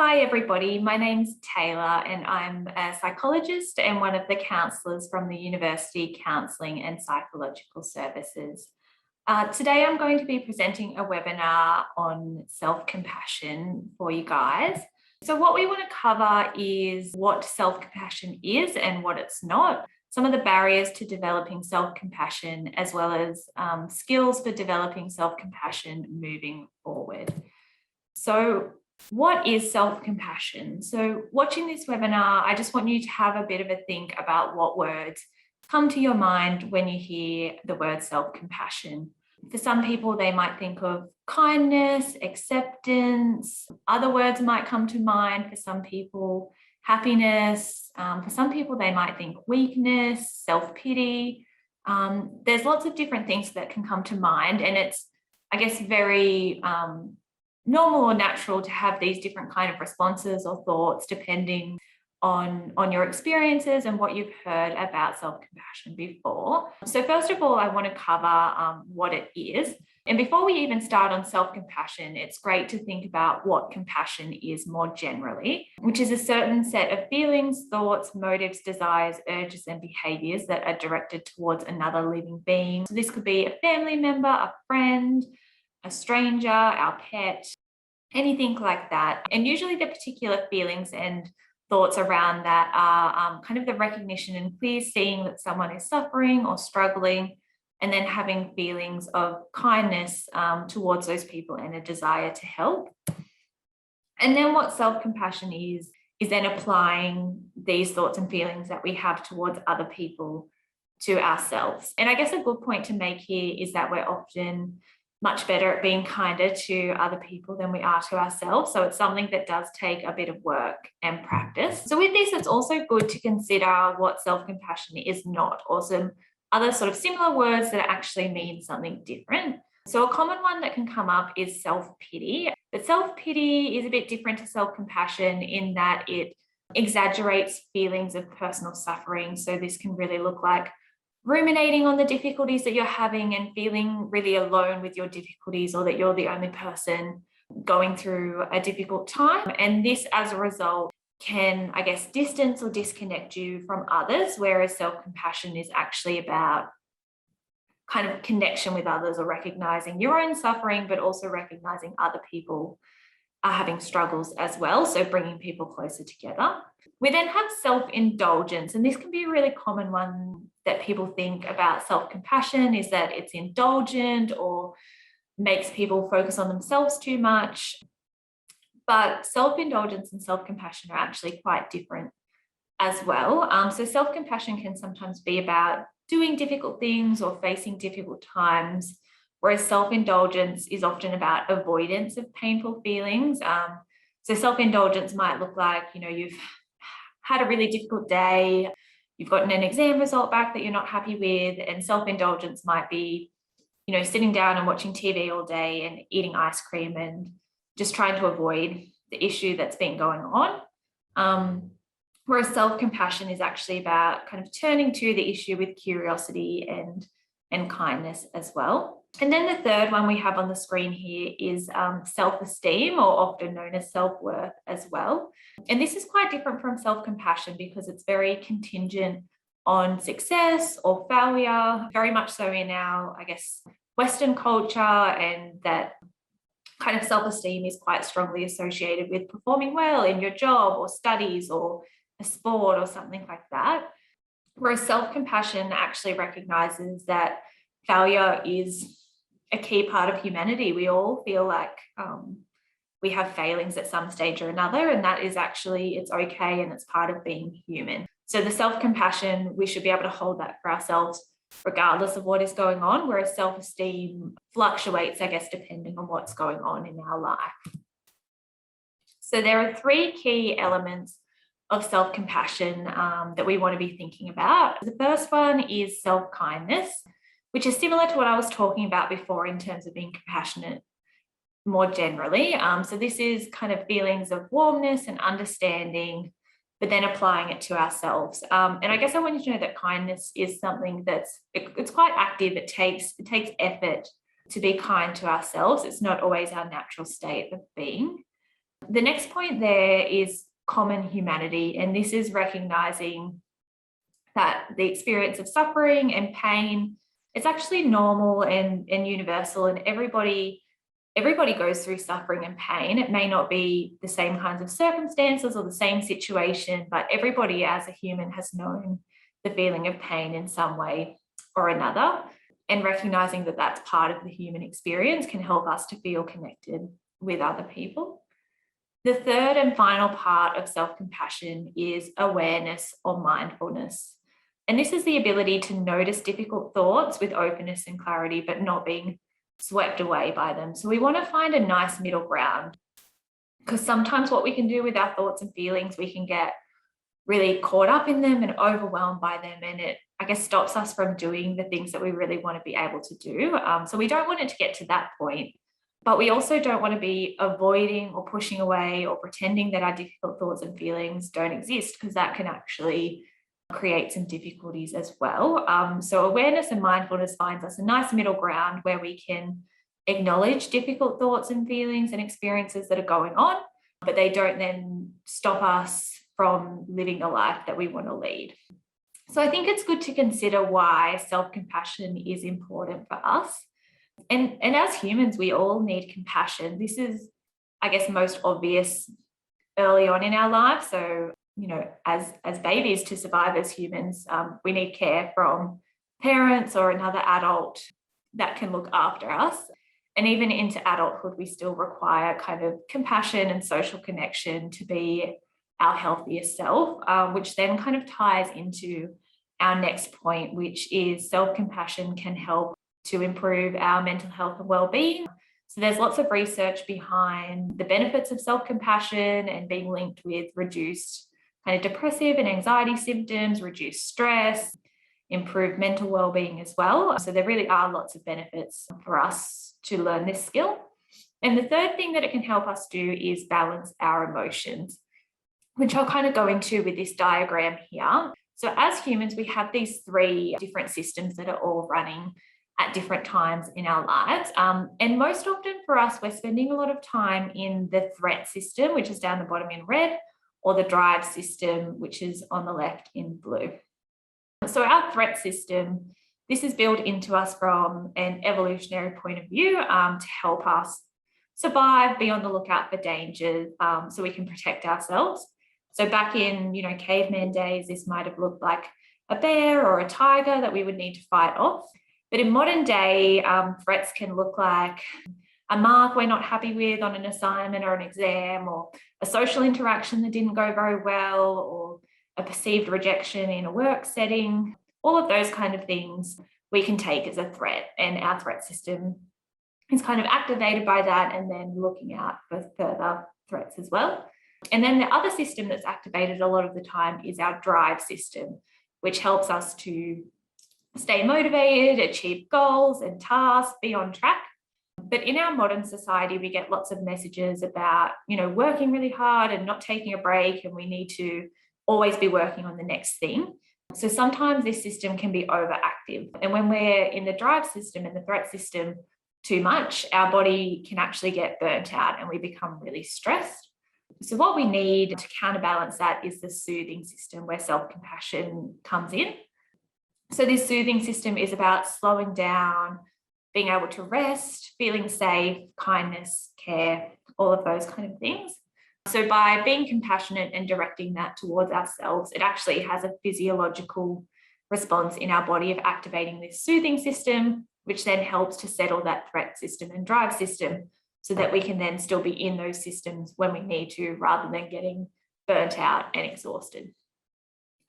Hi everybody, my name's Taylor and I'm a psychologist and one of the counsellors from the University Counselling and Psychological Services. Today I'm going to be presenting a webinar on self-compassion for you guys. So what we want to cover is what self-compassion is and what it's not, some of the barriers to developing self-compassion, as well as skills for developing self-compassion moving forward. So what is self-compassion? So watching this webinar, I just want you to have a bit of a think about what words come to your mind when you hear the word self-compassion. For some people, they might think of kindness, acceptance. Other words might come to mind for some people, happiness. For some people, they might think weakness, self-pity. There's lots of different things that can come to mind, and it's, I guess, very normal or natural to have these different kind of responses or thoughts depending on your experiences and what you've heard about self-compassion before. So first of all, I want to cover what it is. And before we even start on self-compassion, it's great to think about what compassion is more generally, which is a certain set of feelings, thoughts, motives, desires, urges, and behaviors that are directed towards another living being. So this could be a family member, a friend, a stranger, our pet, anything like that. And usually the particular feelings and thoughts around that are kind of the recognition and clear seeing that someone is suffering or struggling, and then having feelings of kindness towards those people and a desire to help. And then what self-compassion is then applying these thoughts and feelings that we have towards other people to ourselves. And I guess a good point to make here is that we're often much better at being kinder to other people than we are to ourselves. So it's something that does take a bit of work and practice. So with this, it's also good to consider what self-compassion is not, or some other sort of similar words that actually mean something different. So a common one that can come up is self-pity. But self-pity is a bit different to self-compassion in that it exaggerates feelings of personal suffering. So this can really look like ruminating on the difficulties that you're having and feeling really alone with your difficulties, or that you're the only person going through a difficult time. And this, as a result, can, I guess, distance or disconnect you from others, whereas self-compassion is actually about kind of connection with others, or recognizing your own suffering, but also recognizing other people are having struggles as well. So bringing people closer together. We then have self-indulgence, and this can be a really common one that people think about self-compassion, is that it's indulgent or makes people focus on themselves too much. But self-indulgence and self-compassion are actually quite different as well. So self-compassion can sometimes be about doing difficult things or facing difficult times, whereas self-indulgence is often about avoidance of painful feelings. So self-indulgence might look like, you've had a really difficult day, you've gotten an exam result back that you're not happy with, and self-indulgence might be, sitting down and watching TV all day and eating ice cream and just trying to avoid the issue that's been going on. Whereas self-compassion is actually about kind of turning to the issue with curiosity and kindness as well. And then the third one we have on the screen here is self-esteem, or often known as self-worth as well. And this is quite different from self-compassion because it's very contingent on success or failure, very much so in our, I guess, Western culture, and that kind of self-esteem is quite strongly associated with performing well in your job or studies or a sport or something like that. Whereas self-compassion actually recognizes that failure is a key part of humanity. We all feel like we have failings at some stage or another, and that is actually, it's okay and it's part of being human. So the self-compassion, we should be able to hold that for ourselves regardless of what is going on, whereas self-esteem fluctuates, I guess, depending on what's going on in our life. So there are three key elements of self-compassion that we want to be thinking about. The first one is self-kindness, which is similar to what I was talking about before in terms of being compassionate more generally. So this is kind of feelings of warmness and understanding, but then applying it to ourselves. And I guess I want you to know that kindness is something it's quite active. It takes effort to be kind to ourselves. It's not always our natural state of being. The next point there is common humanity, and this is recognizing that the experience of suffering and pain, it's actually normal and universal, and everybody goes through suffering and pain. It may not be the same kinds of circumstances or the same situation, but everybody as a human has known the feeling of pain in some way or another. And recognizing that that's part of the human experience can help us to feel connected with other people. The third and final part of self-compassion is awareness or mindfulness. And this is the ability to notice difficult thoughts with openness and clarity, but not being swept away by them. So we want to find a nice middle ground, because sometimes what we can do with our thoughts and feelings, we can get really caught up in them and overwhelmed by them, and it, I guess, stops us from doing the things that we really want to be able to do. So we don't want it to get to that point, but we also don't want to be avoiding or pushing away or pretending that our difficult thoughts and feelings don't exist, because that can actually create some difficulties as well. So awareness and mindfulness finds us a nice middle ground where we can acknowledge difficult thoughts and feelings and experiences that are going on, but they don't then stop us from living the life that we want to lead. So I think it's good to consider why self-compassion is important for us. And as humans, we all need compassion. This is, I guess, most obvious early on in our life. So, as babies, to survive as humans, we need care from parents or another adult that can look after us. And even into adulthood, we still require kind of compassion and social connection to be our healthiest self, which then kind of ties into our next point, which is self-compassion can help to improve our mental health and well-being. So there's lots of research behind the benefits of self-compassion and being linked with reduced kind of depressive and anxiety symptoms, reduced stress, improved mental well-being as well. So there really are lots of benefits for us to learn this skill. And the third thing that it can help us do is balance our emotions, which I'll kind of go into with this diagram here. So as humans, we have these three different systems that are all running at different times in our lives. And most often for us, we're spending a lot of time in the threat system, which is down the bottom in red, or the drive system, which is on the left in blue. So our threat system, this is built into us from an evolutionary point of view to help us survive, be on the lookout for dangers, so we can protect ourselves. So back in, caveman days, this might have looked like a bear or a tiger that we would need to fight off. But in modern day, threats can look like a mark we're not happy with on an assignment or an exam, or a social interaction that didn't go very well, or a perceived rejection in a work setting. All of those kind of things we can take as a threat, and our threat system is kind of activated by that, and then looking out for further threats as well. And then the other system that's activated a lot of the time is our drive system, which helps us to stay motivated, achieve goals and tasks, be on track. But in our modern society, we get lots of messages about, working really hard and not taking a break, and we need to always be working on the next thing. So sometimes this system can be overactive. And when we're in the drive system and the threat system too much, our body can actually get burnt out and we become really stressed. So what we need to counterbalance that is the soothing system, where self-compassion comes in. So this soothing system is about slowing down, being able to rest, feeling safe, kindness, care, all of those kind of things. So by being compassionate and directing that towards ourselves, it actually has a physiological response in our body of activating this soothing system, which then helps to settle that threat system and drive system, so that we can then still be in those systems when we need to, rather than getting burnt out and exhausted.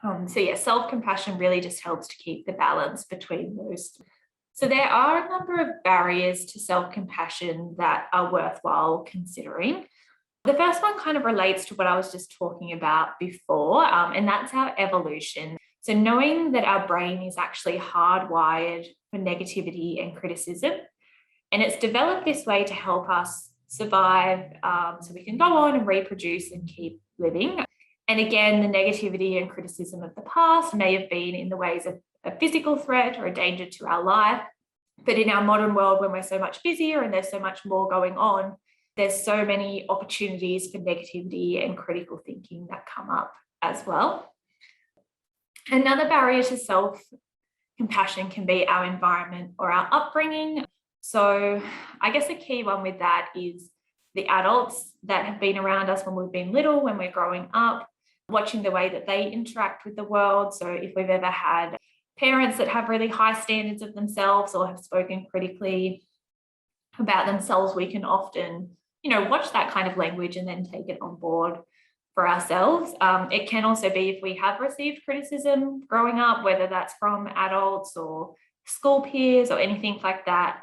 Self-compassion really just helps to keep the balance between those. So there are a number of barriers to self-compassion that are worthwhile considering. The first one kind of relates to what I was just talking about before, and that's our evolution. So knowing that our brain is actually hardwired for negativity and criticism, and it's developed this way to help us survive, so we can go on and reproduce and keep living. And again, the negativity and criticism of the past may have been in the ways of a physical threat or a danger to our life. But in our modern world, when we're so much busier and there's so much more going on, there's so many opportunities for negativity and critical thinking that come up as well. Another barrier to self-compassion can be our environment or our upbringing. So I guess a key one with that is the adults that have been around us when we've been little, when we're growing up, watching the way that they interact with the world. So if we've ever had parents that have really high standards of themselves or have spoken critically about themselves, we can often, watch that kind of language and then take it on board for ourselves. It can also be if we have received criticism growing up, whether that's from adults or school peers or anything like that,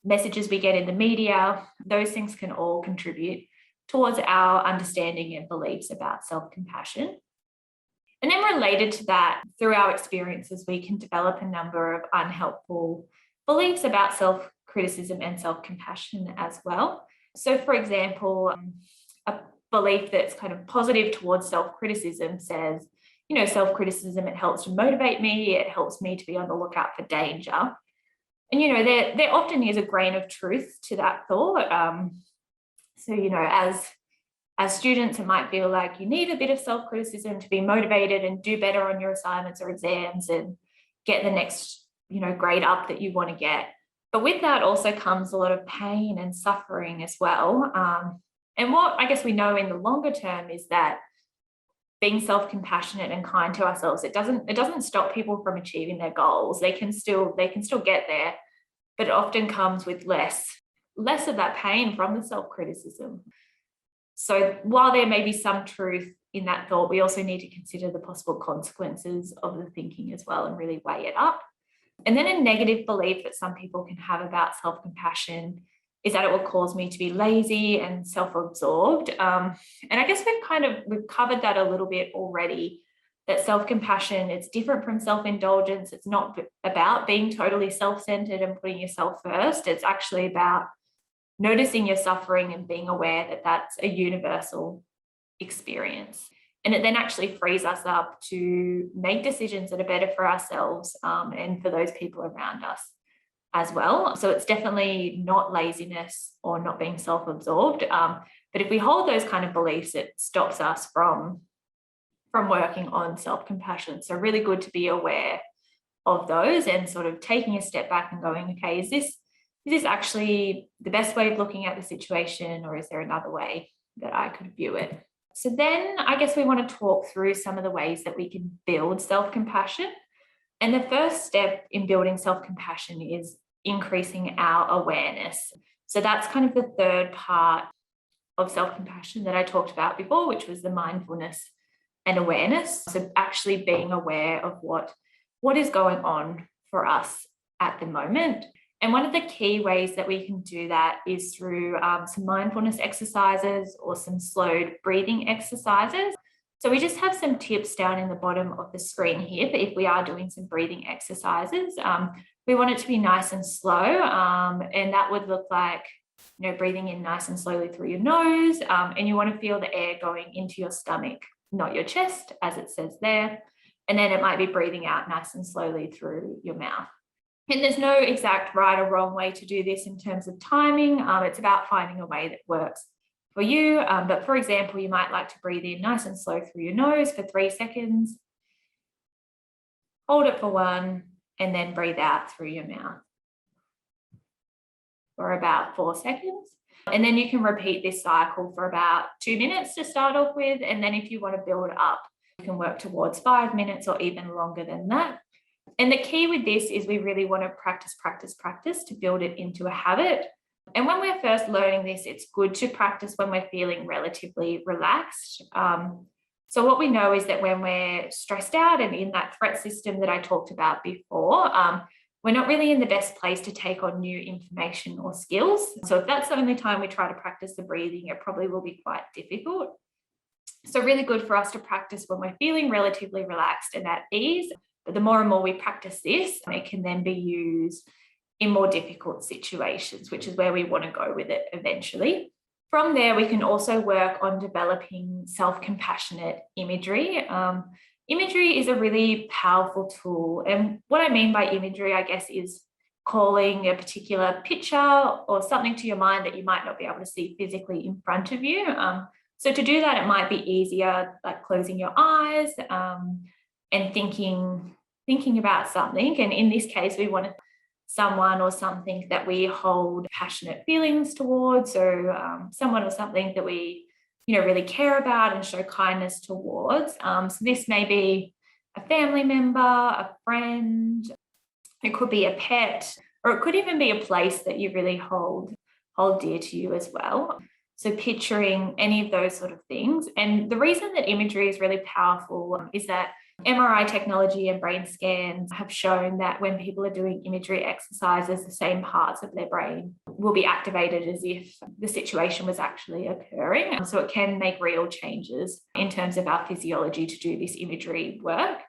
messages we get in the media, those things can all contribute towards our understanding and beliefs about self-compassion. And then related to that, through our experiences, we can develop a number of unhelpful beliefs about self-criticism and self-compassion as well. So for example, a belief that's kind of positive towards self-criticism says, self-criticism, it helps to motivate me, it helps me to be on the lookout for danger. And, there often is a grain of truth to that thought. So, as students, it might feel like you need a bit of self-criticism to be motivated and do better on your assignments or exams and get the next, grade up that you want to get. But with that also comes a lot of pain and suffering as well. And what I guess we know in the longer term is that being self-compassionate and kind to ourselves, it doesn't stop people from achieving their goals. They can still get there, but it often comes with less of that pain from the self-criticism. So while there may be some truth in that thought, we also need to consider the possible consequences of the thinking as well and really weigh it up. And then a negative belief that some people can have about self-compassion is that it will cause me to be lazy and self-absorbed. And I guess we've covered that a little bit already, that self-compassion, it's different from self-indulgence. It's not about being totally self-centered and putting yourself first. It's actually about noticing your suffering and being aware that that's a universal experience. And it then actually frees us up to make decisions that are better for ourselves and for those people around us as well. So it's definitely not laziness or not being self-absorbed. But if we hold those kind of beliefs, it stops us from working on self-compassion. So really good to be aware of those and sort of taking a step back and going, okay, is this actually the best way of looking at the situation, or is there another way that I could view it? So then I guess we want to talk through some of the ways that we can build self-compassion. And the first step in building self-compassion is increasing our awareness. So that's kind of the third part of self-compassion that I talked about before, which was the mindfulness and awareness. So actually being aware of what is going on for us at the moment. And one of the key ways that we can do that is through some mindfulness exercises or some slowed breathing exercises. So we just have some tips down in the bottom of the screen here for if we are doing some breathing exercises. We want it to be nice and slow, and that would look like, breathing in nice and slowly through your nose, and you want to feel the air going into your stomach, not your chest, as it says there. And then it might be breathing out nice and slowly through your mouth. And there's no exact right or wrong way to do this in terms of timing. It's about finding a way that works for you. But for example, you might like to breathe in nice and slow through your nose for 3 seconds, hold it for 1, and then breathe out through your mouth for about 4 seconds. And then you can repeat this cycle for about 2 minutes to start off with. And then if you want to build up, you can work towards 5 minutes or even longer than that. And the key with this is we really want to practice to build it into a habit. And when we're first learning this, it's good to practice when we're feeling relatively relaxed. So what we know is that when we're stressed out and in that threat system that I talked about before, we're not really in the best place to take on new information or skills. So if that's the only time we try to practice the breathing, it probably will be quite difficult. So really good for us to practice when we're feeling relatively relaxed and at ease. But the more and more we practice this, it can then be used in more difficult situations, which is where we want to go with it eventually. From there, we can also work on developing self-compassionate imagery. Imagery is a really powerful tool. And what I mean by imagery, I guess, is calling a particular picture or something to your mind that you might not be able to see physically in front of you. So to do that, it might be easier, like closing your eyes and thinking about something. And in this case, we want someone or something that we hold passionate feelings towards, so someone or something that we really care about and show kindness towards. So this may be a family member, a friend, it could be a pet, or it could even be a place that you really hold dear to you as well. So picturing any of those sort of things. And the reason that imagery is really powerful is that MRI technology and brain scans have shown that when people are doing imagery exercises, the same parts of their brain will be activated as if the situation was actually occurring. So it can make real changes in terms of our physiology to do this imagery work.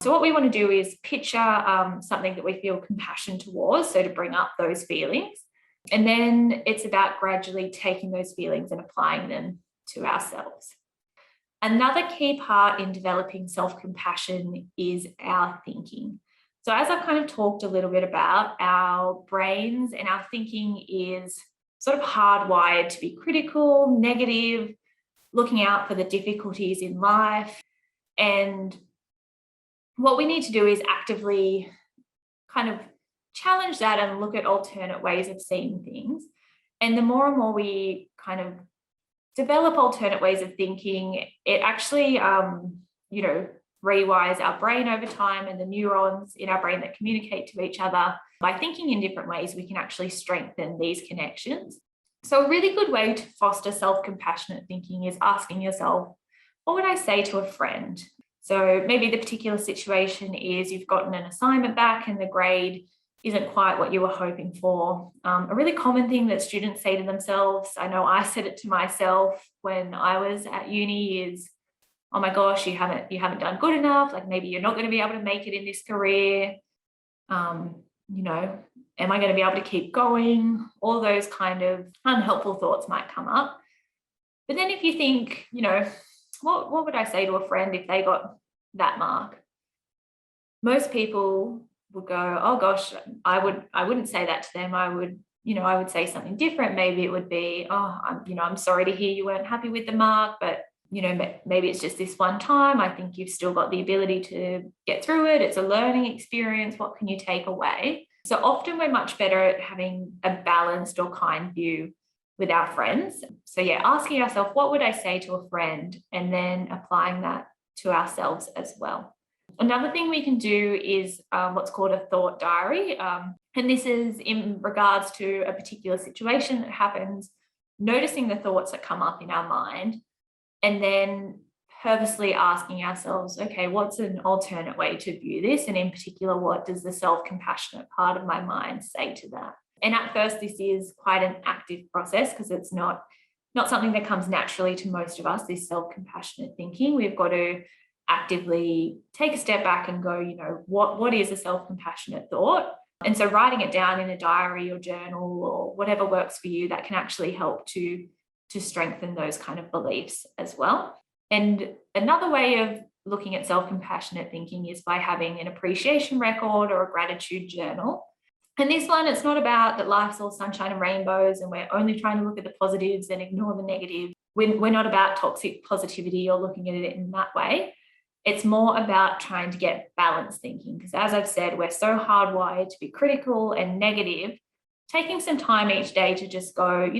So what we want to do is picture something that we feel compassion towards, so to bring up those feelings. And then it's about gradually taking those feelings and applying them to ourselves. Another key part in developing self-compassion is our thinking. So as I've kind of talked a little bit about, our brains and our thinking is sort of hardwired to be critical, negative, looking out for the difficulties in life. And what we need to do is actively kind of challenge that and look at alternate ways of seeing things. And the more and more we kind of develop alternate ways of thinking, it actually, rewires our brain over time, and the neurons in our brain that communicate to each other. By thinking in different ways, we can actually strengthen these connections. So a really good way to foster self-compassionate thinking is asking yourself, what would I say to a friend? So maybe the particular situation is you've gotten an assignment back and the grade isn't quite what you were hoping for. A really common thing that students say to themselves, I know I said it to myself when I was at uni, is, oh my gosh, you haven't done good enough. Like maybe you're not going to be able to make it in this career. Am I going to be able to keep going? All those kind of unhelpful thoughts might come up. But then if you think, what would I say to a friend if they got that mark? Most people would go, oh gosh, I wouldn't say that to them. I would say something different. Maybe it would be, oh, I'm sorry to hear you weren't happy with the mark, but maybe it's just this one time. I think you've still got the ability to get through it. It's a learning experience. What can you take away? So often we're much better at having a balanced or kind view with our friends. So yeah, asking ourselves, what would I say to a friend? And then applying that to ourselves as well. Another thing we can do is what's called a thought diary. And this is in regards to a particular situation that happens, noticing the thoughts that come up in our mind, and then purposely asking ourselves, okay, what's an alternate way to view this? And in particular, what does the self-compassionate part of my mind say to that? And at first, this is quite an active process because it's not something that comes naturally to most of us, this self-compassionate thinking. We've got to actively take a step back and go, what is a self-compassionate thought? And so writing it down in a diary or journal or whatever works for you, that can actually help to strengthen those kind of beliefs as well. And another way of looking at self-compassionate thinking is by having an appreciation record or a gratitude journal. And this one, it's not about that life's all sunshine and rainbows and we're only trying to look at the positives and ignore the negative. We're not about toxic positivity or looking at it in that way. It's more about trying to get balanced thinking, because as I've said, we're so hardwired to be critical and negative. Taking some time each day to just go,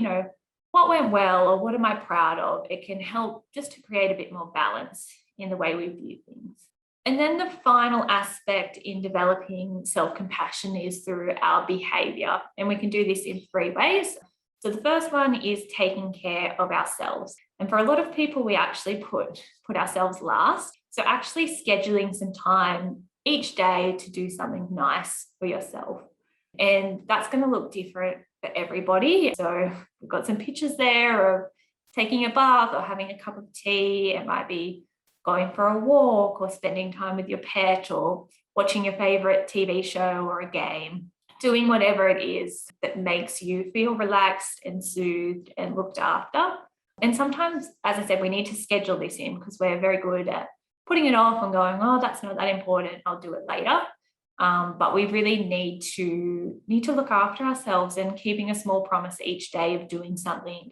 what went well or what am I proud of? It can help just to create a bit more balance in the way we view things. And then the final aspect in developing self-compassion is through our behavior. And we can do this in 3 ways. So the first one is taking care of ourselves. And for a lot of people, we actually put ourselves last. So actually scheduling some time each day to do something nice for yourself. And that's going to look different for everybody. So we've got some pictures there of taking a bath or having a cup of tea. It might be going for a walk or spending time with your pet or watching your favorite TV show or a game, doing whatever it is that makes you feel relaxed and soothed and looked after. And sometimes, as I said, we need to schedule this in because we're very good at putting it off and going, oh, that's not that important, I'll do it later. But we really need to look after ourselves, and keeping a small promise each day of doing something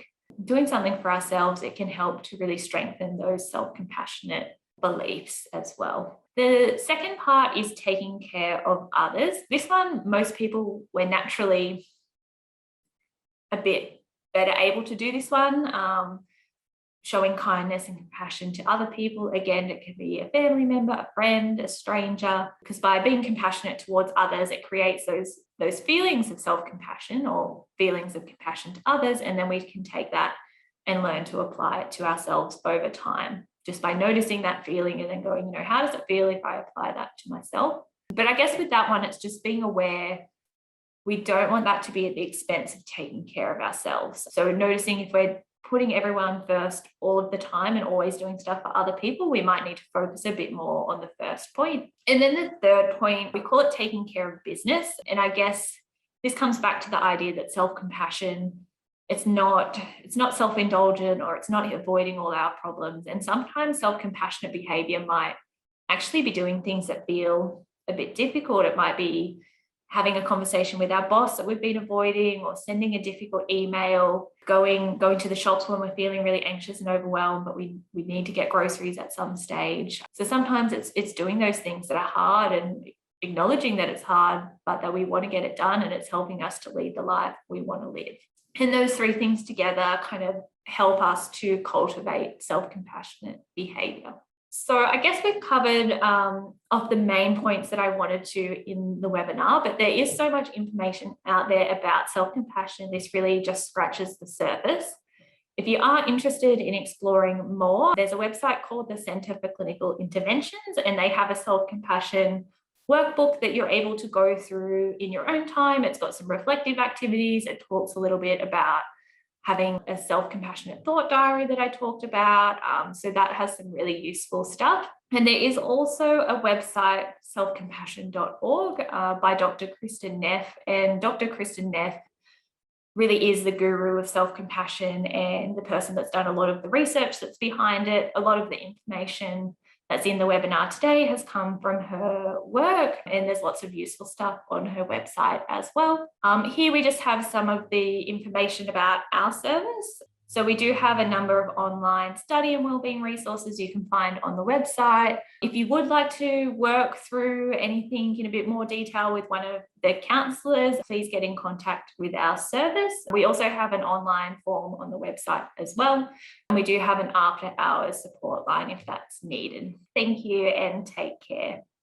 for ourselves, it can help to really strengthen those self-compassionate beliefs as well. The second part is taking care of others. This one, most people, we're naturally a bit better able to do this one. Showing kindness and compassion to other people. Again, it could be a family member, a friend, a stranger, because by being compassionate towards others, it creates those feelings of self-compassion or feelings of compassion to others. And then we can take that and learn to apply it to ourselves over time, just by noticing that feeling and then going, how does it feel if I apply that to myself? But I guess with that one, it's just being aware we don't want that to be at the expense of taking care of ourselves. So noticing if we're putting everyone first all of the time and always doing stuff for other people, we might need to focus a bit more on the first point. And then the third point, we call it taking care of business. And I guess this comes back to the idea that self-compassion, it's not self-indulgent, or it's not avoiding all our problems. And sometimes self-compassionate behavior might actually be doing things that feel a bit difficult. It might be having a conversation with our boss that we've been avoiding, or sending a difficult email, going to the shops when we're feeling really anxious and overwhelmed, but we need to get groceries at some stage. So sometimes it's doing those things that are hard and acknowledging that it's hard, but that we want to get it done, and it's helping us to lead the life we want to live. And those three things together kind of help us to cultivate self-compassionate behavior. So I guess we've covered off the main points that I wanted to in the webinar, but there is so much information out there about self-compassion. This really just scratches the surface. If you are interested in exploring more, there's a website called the Centre for Clinical Interventions, and they have a self-compassion workbook that you're able to go through in your own time. It's got some reflective activities. It talks a little bit about having a self-compassionate thought diary that I talked about. So that has some really useful stuff. And there is also a website, selfcompassion.org, by Dr. Kristen Neff. And Dr. Kristen Neff really is the guru of self-compassion and the person that's done a lot of the research that's behind it. A lot of the information that's in the webinar today has come from her work, and there's lots of useful stuff on her website as well. Here we just have some of the information about our service. So we do have a number of online study and wellbeing resources you can find on the website. If you would like to work through anything in a bit more detail with one of the counsellors, please get in contact with our service. We also have an online form on the website as well. And we do have an after hours support line if that's needed. Thank you and take care.